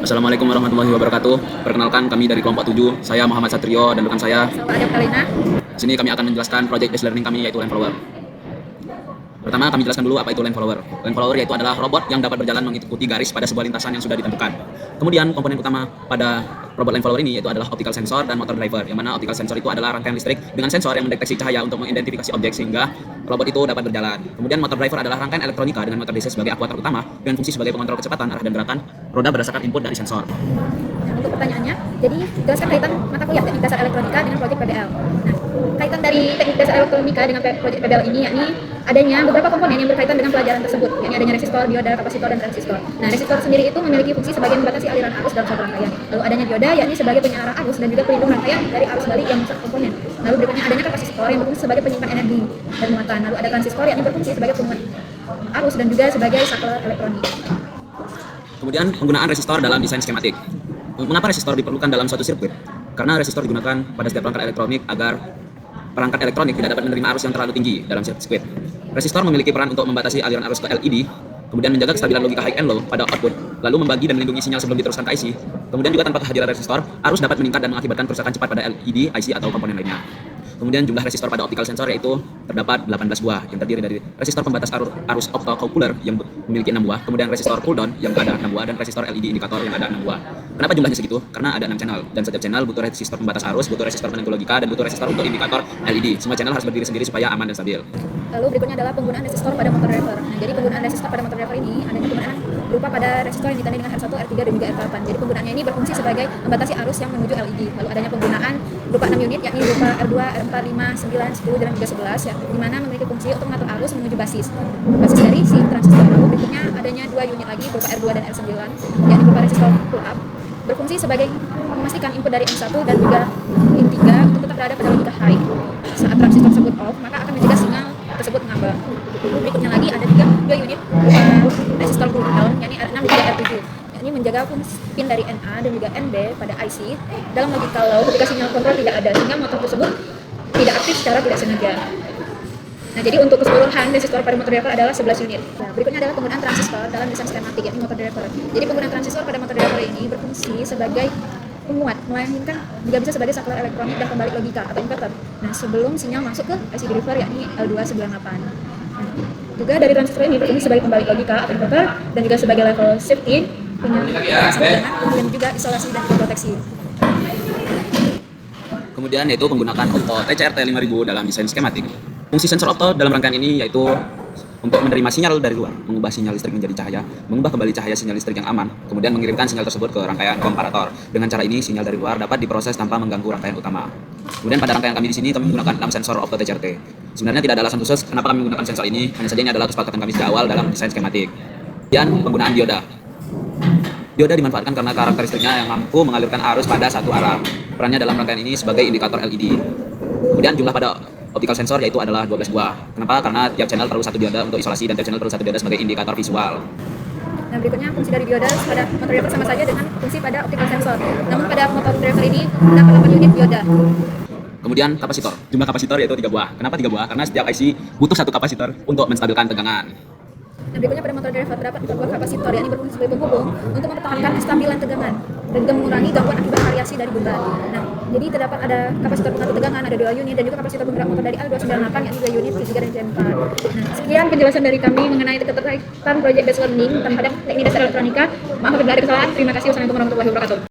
Assalamualaikum warahmatullahi wabarakatuh. Perkenalkan, kami dari kelompok 7. Saya Muhammad Satrio dan rekan saya. Ada Kalina. Di sini kami akan menjelaskan project based learning kami, yaitu Line Follower. Pertama, kami jelaskan dulu apa itu Line Follower. Line Follower yaitu adalah robot yang dapat berjalan mengikuti garis pada sebuah lintasan yang sudah ditentukan. Kemudian komponen utama pada robot Line Follower ini yaitu adalah optical sensor dan motor driver, yang mana optical sensor itu adalah rangkaian listrik dengan sensor yang mendeteksi cahaya untuk mengidentifikasi objek sehingga robot itu dapat berjalan. Kemudian motor driver adalah rangkaian elektronika dengan motor DC sebagai aktuator utama dengan fungsi sebagai pengontrol kecepatan, arah dan gerakan roda berdasarkan input dari sensor. Nah, untuk pertanyaannya, jadi jelaskan kaitan mata kuliah teknik dasar elektronika dengan proyek PBL. Nah, kaitan dari teknik dasar elektronika dengan proyek PBL ini yakni adanya beberapa komponen yang berkaitan dengan pelajaran tersebut, yakni adanya resistor, dioda, kapasitor, dan transistor. Nah, resistor sendiri itu memiliki fungsi sebagai membatasi aliran arus dalam suatu rangkaian. Lalu adanya dioda yakni sebagai penyearah arus dan juga pelindung rangkaian dari arus balik yang merusak komponen. Lalu berikutnya adanya kapasitor yang berfungsi sebagai penyimpan energi dan muatan. Lalu ada transistor yakni berfungsi sebagai penguat arus dan juga sebagai saklar elektronik. Kemudian penggunaan resistor dalam desain skematik. Mengapa resistor diperlukan dalam suatu sirkuit? Karena resistor digunakan pada setiap perangkat elektronik agar perangkat elektronik tidak dapat menerima arus yang terlalu tinggi dalam sirkuit. Resistor memiliki peran untuk membatasi aliran arus ke LED, kemudian menjaga kestabilan logika high and low pada output, lalu membagi dan melindungi sinyal sebelum diteruskan ke IC. Kemudian juga tanpa kehadiran resistor, arus dapat meningkat dan mengakibatkan kerusakan cepat pada LED, IC atau komponen lainnya. Kemudian jumlah resistor pada optical sensor yaitu terdapat 18 buah yang terdiri dari resistor pembatas arus optocoupler yang memiliki 6 buah, kemudian resistor pull down yang ada 6 buah dan resistor LED indikator yang ada 6 buah. Kenapa jumlahnya segitu? Karena ada 6 channel dan setiap channel butuh resistor pembatas arus, butuh resistor penentu logika dan butuh resistor untuk indikator LED. Semua channel harus berdiri sendiri supaya aman dan stabil. Lalu berikutnya adalah penggunaan resistor pada motor driver. Nah, jadi penggunaan resistor pada motor driver ini adanya penggunaan berupa pada resistor yang ditandai dengan R1, R3 dan juga R8. Jadi penggunaannya ini berfungsi sebagai membatasi arus yang menuju LED. Lalu adanya penggunaan berupa 6 unit yakni berupa R2, R4, 5, 9, 10 dan juga 11 ya, di mana memiliki fungsi untuk mengatur arus menuju basis dari si transistor. Lalu berikutnya adanya 2 unit lagi berupa R2 dan R9 yakni berupa resistor pull up berfungsi sebagai memastikan input dari M1 dan juga M3 untuk tetap berada pada logika high. Saat transistor tersebut off, maka akan mencegah sinyal tersebut mengambang. Berikutnya lagi ada juga 2 unit resistor pull down yakni R6 dan juga R7. Ini menjaga fungsi pin dari NA dan juga NB pada IC dalam logika low ketika sinyal kontrol tidak ada sehingga motor tersebut tidak aktif secara tidak sengaja. Nah, jadi untuk keseluruhan resistor pada motor driver adalah 11 unit. Nah, berikutnya adalah penggunaan transistor dalam desain skematik yakni motor driver. Jadi penggunaan transistor pada motor driver ini berfungsi sebagai penguat, melainkan juga bisa sebagai saklar elektronik dan pembalik logika atau inverter. Nah, sebelum sinyal masuk ke IC driver yakni L298. Nah, juga dari transistor ini berfungsi sebagai pembalik logika atau inverter dan juga sebagai level safety, kemudian juga isolasi dan proteksi. Kemudian yaitu menggunakan opto TCRT 5000 dalam desain skematik. Fungsi sensor opto dalam rangkaian ini yaitu untuk menerima sinyal dari luar, mengubah sinyal listrik menjadi cahaya, mengubah kembali cahaya sinyal listrik yang aman, kemudian mengirimkan sinyal tersebut ke rangkaian komparator. Dengan cara ini, sinyal dari luar dapat diproses tanpa mengganggu rangkaian utama. Kemudian pada rangkaian kami di sini kami menggunakan 6 sensor opto TCRT. Sebenarnya tidak ada alasan khusus kenapa kami menggunakan sensor ini, hanya saja ini adalah kesepakatan kami sejak awal dalam desain skematik. Kemudian penggunaan dioda. Dioda dimanfaatkan karena karakteristiknya yang mampu mengalirkan arus pada satu arah. Perannya dalam rangkaian ini sebagai indikator LED. Kemudian jumlah pada optical sensor yaitu adalah 12 buah. Kenapa? Karena tiap channel perlu satu dioda untuk isolasi dan tiap channel perlu satu dioda sebagai indikator visual. Nah, berikutnya fungsi dari dioda pada motor driver sama saja dengan fungsi pada optical sensor. Namun pada motor driver ini terdapat 8 unit dioda. Kemudian kapasitor. Jumlah kapasitor yaitu 3 buah. Kenapa 3 buah? Karena setiap IC butuh satu kapasitor untuk menstabilkan tegangan. Nah, berikutnya pada motor driver terdapat 4 buah kapasitor yang berfungsi sebagai penghubung untuk mempertahankan kestabilan tegangan dan juga mengurangi gangguan akibat variasi dari beban. Nah, jadi terdapat ada kapasitor pengatur tegangan ada 2 unit dan juga kapasitor penggerak motor dari L298 yakni 2 unit T3 dan T4. Nah, sekian penjelasan dari kami mengenai keterkaitan project based learning terhadap teknik dasar elektronika. Maaf apabila ada kesalahan. Terima kasih. Wassalamualaikum warahmatullahi wabarakatuh.